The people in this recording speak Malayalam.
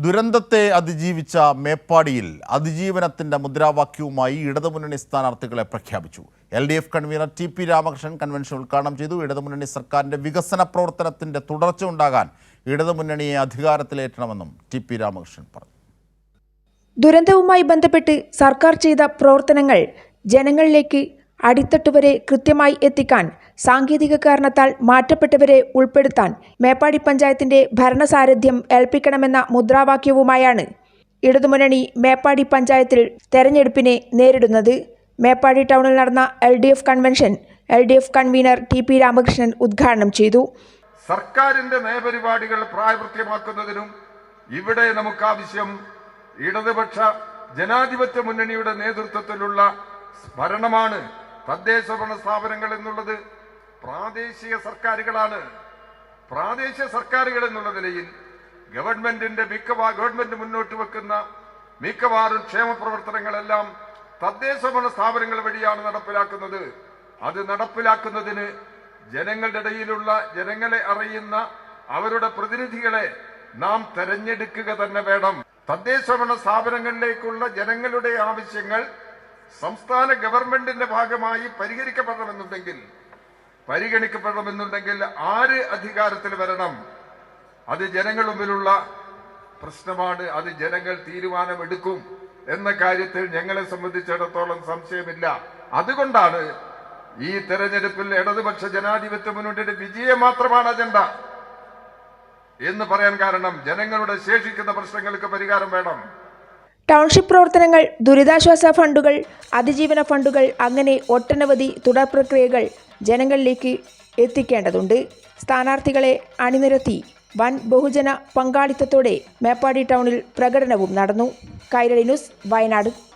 ദുരന്തത്തെ അതിജീവിച്ച മേപ്പാടിയിൽ അതിജീവനത്തിന്റെ മുദ്രാവാക്യവുമായി ഇടതുമുന്നണി സ്ഥാനാർത്ഥികളെ പ്രഖ്യാപിച്ചു. LDF convener TP Ramakrishnan convention ഉദ്ഘാടനം ചെയ്തു. ഇടതുമുന്നണി സർക്കാരിന്റെ വികസന പ്രവർത്തനത്തിന്റെ തുടർച്ച ഉണ്ടാകാൻ ഇടതുമുന്നണിയെ അധികാരത്തിലേറ്റണമെന്നും TP രാമകൃഷ്ണൻ പറഞ്ഞു. ദുരന്തവുമായി ബന്ധപ്പെട്ട് സർക്കാർ ചെയ്ത പ്രവർത്തനങ്ങൾ ജനങ്ങളിലേക്ക് അടിത്തട്ടുവരെ കൃത്യമായി എത്തിക്കാൻ സാങ്കേതിക കാരണത്താൽ മാറ്റപ്പെട്ടവരെ ഉൾപ്പെടുത്താൻ മേപ്പാടി പഞ്ചായത്തിന്റെ ഭരണസാരഥ്യം ഏൽപ്പിക്കണമെന്ന മുദ്രാവാക്യവുമായാണ് ഇടതുമുന്നണി മേപ്പാടി പഞ്ചായത്തിൽ തെരഞ്ഞെടുപ്പിനെ നേരിടുന്നത്. മേപ്പാടി ടൗണിൽ നടന്ന LDF convention LDF convener TP Ramakrishnan ഉദ്ഘാടനം ചെയ്തു. സർക്കാരിന്റെ നയപരിപാടികൾ പ്രാവർത്തികമാക്കുന്നതിനും ഇവിടെ നമുക്കാവശ്യം ഇടതുപക്ഷ ജനാധിപത്യ മുന്നണിയുടെ നേതൃത്വത്തിലുള്ള ഭരണമാണ്. തദ്ദേശ ഭരണ സ്ഥാപനങ്ങൾ എന്നുള്ളത് പ്രാദേശിക സർക്കാരുകളാണ്. പ്രാദേശിക സർക്കാരുകൾ എന്നുള്ള നിലയിൽ ഗവൺമെന്റ് മുന്നോട്ട് വെക്കുന്ന മിക്കവാറും ക്ഷേമ പ്രവർത്തനങ്ങളെല്ലാം തദ്ദേശ ഭരണ സ്ഥാപനങ്ങൾ വഴിയാണ് നടപ്പിലാക്കുന്നത്. അത് നടപ്പിലാക്കുന്നതിന് ജനങ്ങളുടെ ഇടയിലുള്ള ജനങ്ങളെ അറിയുന്ന അവരുടെ പ്രതിനിധികളെ നാം തെരഞ്ഞെടുക്കുക തന്നെ വേണം. തദ്ദേശ ഭരണ സ്ഥാപനങ്ങളിലേക്കുള്ള ജനങ്ങളുടെ ആവശ്യങ്ങൾ സംസ്ഥാന ഗവൺമെന്റിന്റെ ഭാഗമായി പരിഗണിക്കപ്പെടണമെന്നുണ്ടെങ്കിൽ ആര് അധികാരത്തിൽ വരണം? അത് ജനങ്ങൾ മുമ്പിലുള്ള പ്രശ്നമാണ്. അത് ജനങ്ങൾ തീരുമാനമെടുക്കും എന്ന കാര്യത്തിൽ ഞങ്ങളെ സംബന്ധിച്ചിടത്തോളം സംശയമില്ല. അതുകൊണ്ടാണ് ഈ തെരഞ്ഞെടുപ്പിൽ ഇടതുപക്ഷ ജനാധിപത്യ മുന്നണിയുടെ വിജയം മാത്രമാണ് അജണ്ട എന്ന് പറയാൻ കാരണം ജനങ്ങളുടെ ശേഷിക്കുന്ന പ്രശ്നങ്ങൾക്ക് പരിഹാരം വേണം. ടൗൺഷിപ്പ് പ്രവർത്തനങ്ങൾ, ദുരിതാശ്വാസ ഫണ്ടുകൾ, അതിജീവന ഫണ്ടുകൾ, അങ്ങനെ ഒട്ടനവധി തുടർ പ്രക്രിയകൾ ജനങ്ങളിലേക്ക് എത്തിക്കേണ്ടതുണ്ട്. സ്ഥാനാർത്ഥികളെ അണിനിരത്തി വൻ ബഹുജന പങ്കാളിത്തത്തോടെ മേപ്പാടി ടൗണിൽ പ്രകടനവും നടന്നു. കൈരളി ന്യൂസ്, വയനാട്.